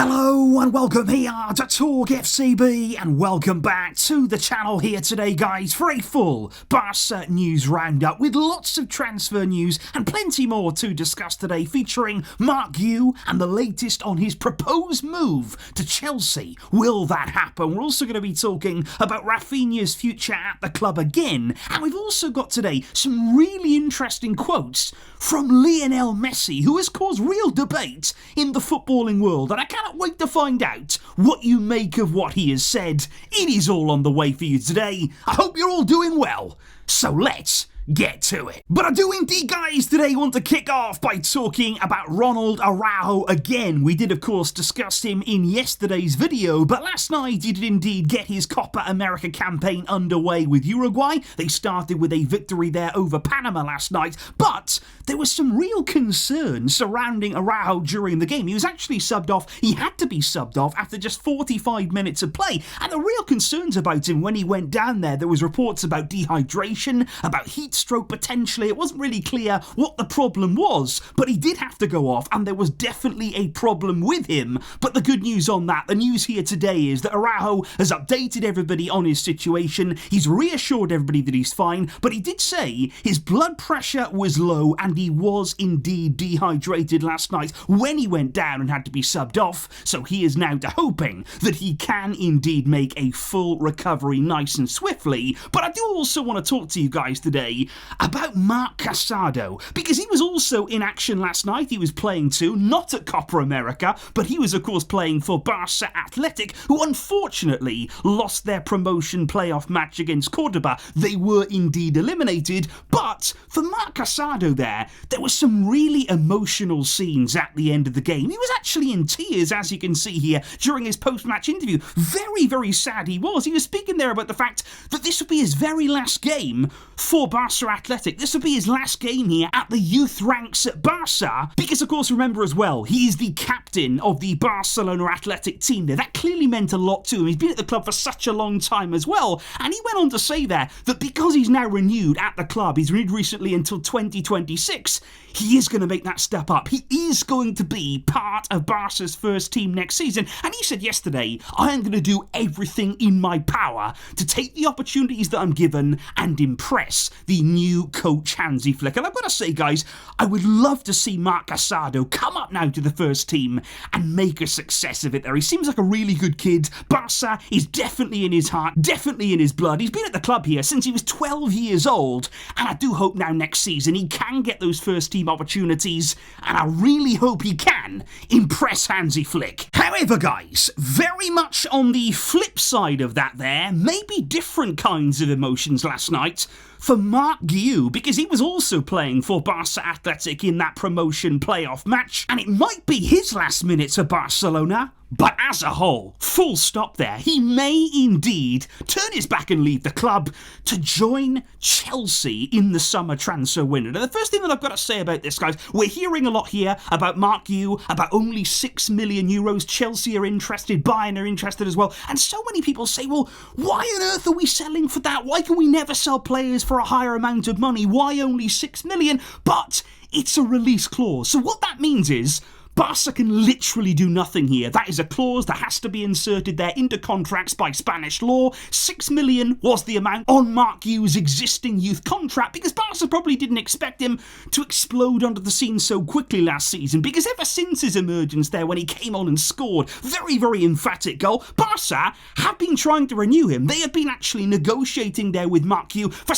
Hello and welcome here to TalkFCB and welcome back to the channel here today, guys, for a full Barça news roundup with lots of transfer news and plenty more to discuss today, featuring Marc Guiu and the latest on his proposed move to Chelsea. Will that happen? We're also going to be talking about Raphinha's future at the club again, and we've also got today some really interesting quotes from Lionel Messi, who has caused real debate in the footballing world, and I cannot wait to find out what you make of what he has said. It is all on the way for you today. I hope you're all doing well. So let's get to it. But I do indeed, guys, today want to kick off by talking about Ronald Aro again. We did, of course, discuss him in yesterday's video, but last night he did indeed get his Copa America campaign underway with Uruguay. They started with a victory there over Panama last night, but there was some real concern surrounding Araujo during the game. He was actually subbed off. He had to be subbed off after just 45 minutes of play, and the real concerns about him when he went down there was reports about dehydration, about heat stroke potentially. It wasn't really clear what the problem was, but he did have to go off, and there was definitely a problem with him. But the good news on that, the news here today, is that Araujo has updated everybody on his situation. He's reassured everybody that he's fine, but he did say his blood pressure was low and he was indeed dehydrated last night when he went down and had to be subbed off. So he is now hoping that he can indeed make a full recovery nice and swiftly. But I do also want to talk to you guys today about Marc Casado, because he was also in action last night. He was playing too, not at Copa America, but he was of course playing for Barça Athletic, who unfortunately lost their promotion playoff match against Cordoba. They were indeed eliminated, but for Marc Casado there was some really emotional scenes at the end of the game. He was actually in tears, as you can see here, during his post-match interview. Very, very sad he was. He was speaking there about the fact that this would be his very last game for Barça Athletic. This would be his last game here at the youth ranks at Barça, because of course, remember as well, he is the captain of the Barcelona Athletic team there. That clearly meant a lot to him. He's been at the club for such a long time as well, and he went on to say there that because he's now renewed at the club, he's renewed recently until 2026, he is going to make that step up. He is going to be part of Barca's first team next season, and he said yesterday, I am going to do everything in my power to take the opportunities that I'm given and impress the new coach Hansi Flick. And I've got to say, guys, I would love to see Marc Casado come up now to the first team and make a success of it there. He seems like a really good kid. Barca is definitely in his heart, definitely in his blood. He's been at the club here since he was 12 years old, and I do hope now next season he can get those first team opportunities, and I really hope he can impress Hansi Flick. However, guys, very much on the flip side of that there, maybe different kinds of emotions last night for Marc Guiu, because he was also playing for Barça Athletic in that promotion playoff match, and it might be his last minutes for Barcelona. But as a whole, full stop there, he may indeed turn his back and leave the club to join Chelsea in the summer transfer window. Now, the first thing that I've got to say about this, guys, we're hearing a lot here about Marc Guiu, about only €6 million. Chelsea are interested, Bayern are interested as well. And so many people say, well, why on earth are we selling for that? Why can we never sell players for a higher amount of money? Why only 6 million? But it's a release clause. So what that means is Barca can literally do nothing here. That is a clause that has to be inserted there into contracts by Spanish law. 6 million was the amount on Marc Guiu's existing youth contract, because Barca probably didn't expect him to explode onto the scene so quickly last season, because ever since his emergence there when he came on and scored, very, very emphatic goal, Barca have been trying to renew him. They have been actually negotiating there with Marc Guiu for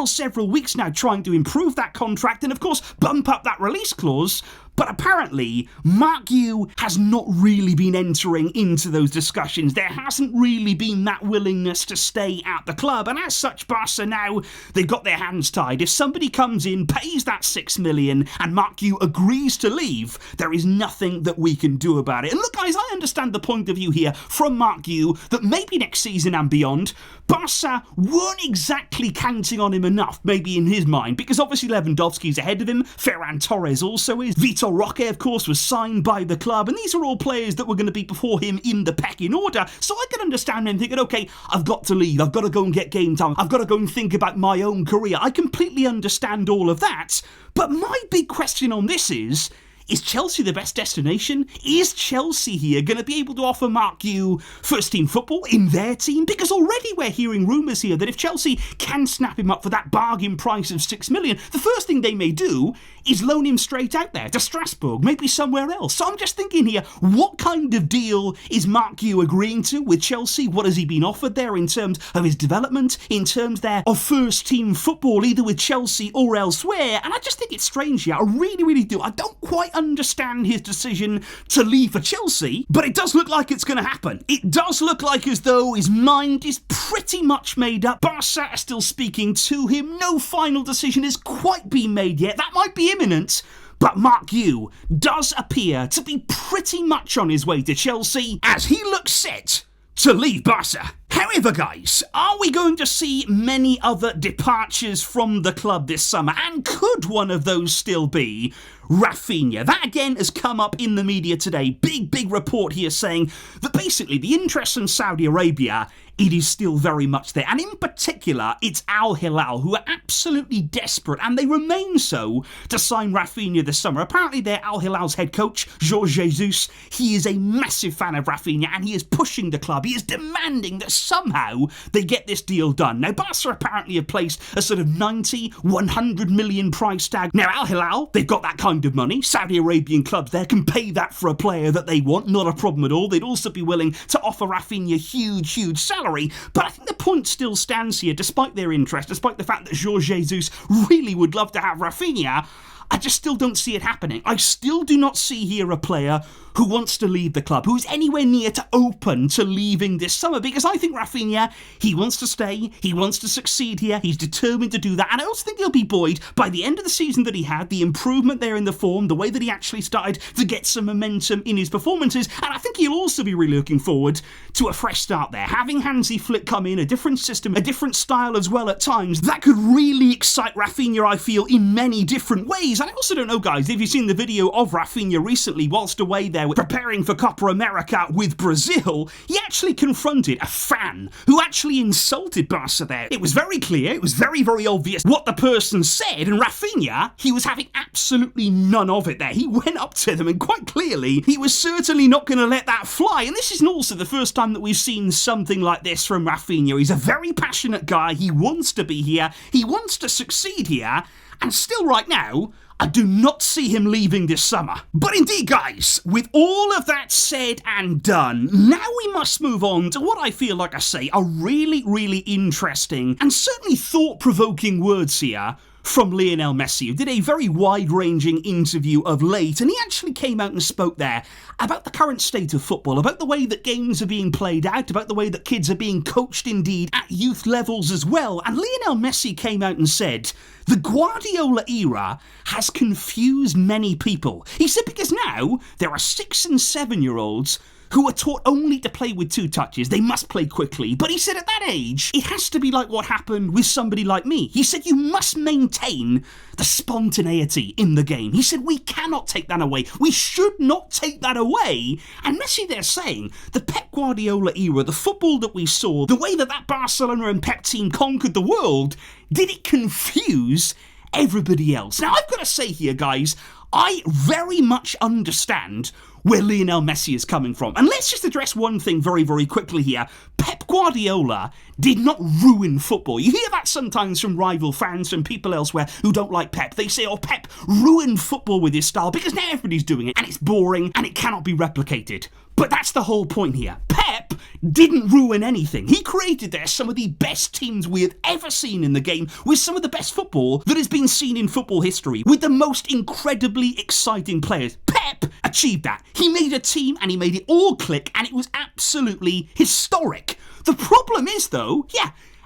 several weeks now, trying to improve that contract and of course bump up that release clause. But apparently, Marc Guiu has not really been entering into those discussions. There hasn't really been that willingness to stay at the club. And as such, Barca now, they've got their hands tied. If somebody comes in, pays that 6 million, and Marc Guiu agrees to leave, there is nothing that we can do about it. And look, guys, I understand the point of view here from Marc Guiu that maybe next season and beyond, Barca weren't exactly counting on him enough, maybe in his mind, because obviously Lewandowski's ahead of him, Ferran Torres also is, Vitor Roque, of course, was signed by the club, and these are all players that were going to be before him in the pecking order. So I can understand him thinking, okay, I've got to leave, I've got to go and get game time, I've got to go and think about my own career. I completely understand all of that, but my big question on this is Is Chelsea the best destination? Is Chelsea here going to be able to offer Marc Guiu first-team football in their team? Because already we're hearing rumours here that if Chelsea can snap him up for that bargain price of $6 million, the first thing they may do is loan him straight out there to Strasbourg, maybe somewhere else. So I'm just thinking here, what kind of deal is Marc Guiu agreeing to with Chelsea? What has he been offered there in terms of his development, in terms there of first-team football, either with Chelsea or elsewhere? And I just think it's strange here. I really, really do. I don't quite understand his decision to leave for Chelsea, but it does look like it's going to happen. It does look like as though his mind is pretty much made up. Barca are still speaking to him. No final decision has quite been made yet. That might be imminent. But Marc Guiu does appear to be pretty much on his way to Chelsea as he looks set to leave Barca. However, guys, are we going to see many other departures from the club this summer? And could one of those still be Raphinha? That again has come up in the media today. Big report here saying that basically the interest in Saudi Arabia, it is still very much there. And in particular, it's Al Hilal, who are absolutely desperate, and they remain so, to sign Raphinha this summer. Apparently, they're Al Hilal's head coach, Jorge Jesus. He is a massive fan of Raphinha, and he is pushing the club. He is demanding that somehow they get this deal done. Now, Barca apparently have placed a sort of 90, 100 million price tag. Now, Al Hilal, they've got that kind of money. Saudi Arabian clubs there can pay that for a player that they want. Not a problem at all. They'd also be willing to offer Raphinha huge salary. But I think the point still stands here, despite their interest, despite the fact that Jorge Jesus really would love to have Raphinha. I just still don't see it happening. I still do not see here a player who wants to leave the club, who is anywhere near to open to leaving this summer, because I think Raphinha, he wants to stay, he wants to succeed here, he's determined to do that, and I also think he'll be buoyed by the end of the season that he had, the improvement there in the form, the way that he actually started to get some momentum in his performances, and I think he'll also be really looking forward to a fresh start there. Having Hansi Flick come in, a different system, a different style as well at times, that could really excite Raphinha, I feel, in many different ways. And I also don't know, guys, if you've seen the video of Raphinha recently whilst away there preparing for Copa America with Brazil, he actually confronted a fan who actually insulted Barca there. It was very clear, it was very obvious what the person said, and Raphinha, he was having absolutely none of it there. He went up to them and quite clearly he was certainly not going to let that fly, and this isn't also the first time that we've seen something like this from Raphinha. He's a very passionate guy, he wants to be here, he wants to succeed here, and still right now, I do not see him leaving this summer. But indeed, guys, with all of that said and done, now we must move on to what I feel, like I say, are really interesting and certainly thought-provoking words here from Lionel Messi, who did a very wide-ranging interview of late, and he actually came out and spoke there about the current state of football, about the way that games are being played out, about the way that kids are being coached indeed at youth levels as well. And Lionel Messi came out and said, the Guardiola era has confused many people. He said because now there are 6 and 7-year-olds who are taught only to play with 2 touches. They must play quickly. But he said at that age, it has to be like what happened with somebody like me. He said you must maintain the spontaneity in the game. He said we cannot take that away. We should not take that away. And Messi there saying the Pep Guardiola era, the football that we saw, the way that that Barcelona and Pep team conquered the world, did it confuse everybody else? Now I've got to say here, guys, I very much understand where Lionel Messi is coming from. And let's just address one thing very quickly here. Pep Guardiola did not ruin football. You hear that sometimes from rival fans, from people elsewhere who don't like Pep. They say, oh, Pep ruined football with his style because now everybody's doing it and it's boring and it cannot be replicated. But that's the whole point here. Pep didn't ruin anything. He created there some of the best teams we have ever seen in the game, with some of the best football that has been seen in football history, with the most incredibly exciting players. Pep achieved that. He made a team and he made it all click, and it was absolutely historic. The problem is, though,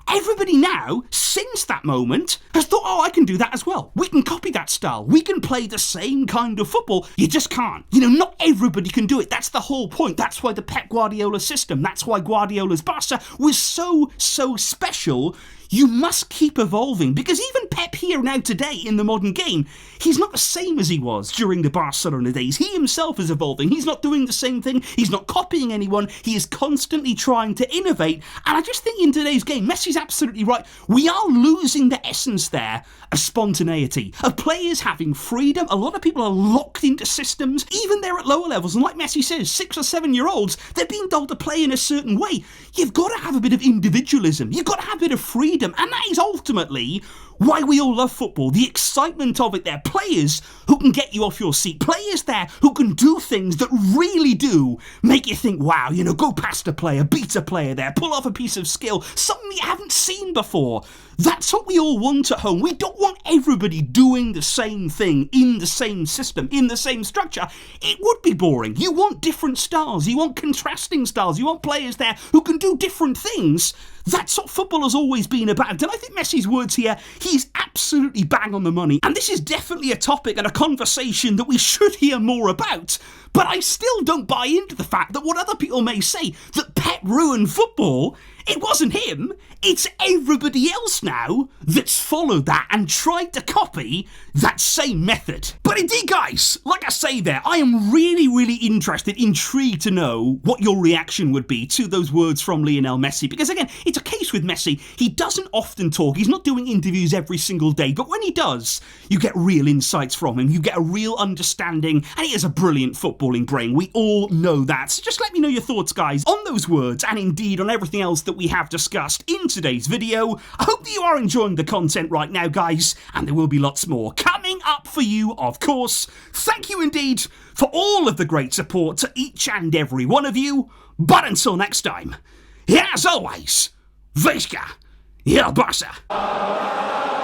everybody now, since that moment, has thought, oh, I can do that as well. We can copy that style. We can play the same kind of football. You just can't. You know, not everybody can do it. That's the whole point. That's why the Pep Guardiola system, that's why Guardiola's Barca was so special. you must keep evolving, because even Pep here now today in the modern game, he's not the same as he was during the Barcelona days. He himself is evolving. He's not doing the same thing. He's not copying anyone. He is constantly trying to innovate. And I just think in today's game, Messi's absolutely right. We are losing the essence there of spontaneity, of players having freedom. A lot of people are locked into systems, even there at lower levels. And like Messi says, 6 or 7 year olds, they're being told to play in a certain way. You've got to have a bit of individualism. You've got to have a bit of freedom. And that is ultimately why we all love football. The excitement of it there. Players who can get you off your seat. Players there who can do things that really do make you think, wow, go past a player, beat a player there, pull off a piece of skill, something you haven't seen before. That's what we all want at home. We don't want everybody doing the same thing in the same system, in the same structure. It would be boring. You want different styles. You want contrasting styles. You want players there who can do different things. That's what football has always been about. And I think Messi's words here, he's absolutely bang on the money. And this is definitely a topic and a conversation that we should hear more about. But I still don't buy into the fact that what other people may say, that Pep ruined football. It wasn't him, it's everybody else now that's followed that and tried to copy that same method. But indeed, guys, like I say there, I am really, really interested, intrigued to know what your reaction would be to those words from Lionel Messi. Because again, it's a case with Messi. He doesn't often talk. He's not doing interviews every single day. But when he does, you get real insights from him. You get a real understanding. And he has a brilliant footballing brain. We all know that. So just let me know your thoughts, guys, on those words and indeed on everything else that we have discussed in today's video. I hope that you are enjoying the content right now, guys, and there will be lots more coming up for you, of course. Thank you indeed for all of the great support to each and every one of you. But until next time, as always, Visca, El Barça.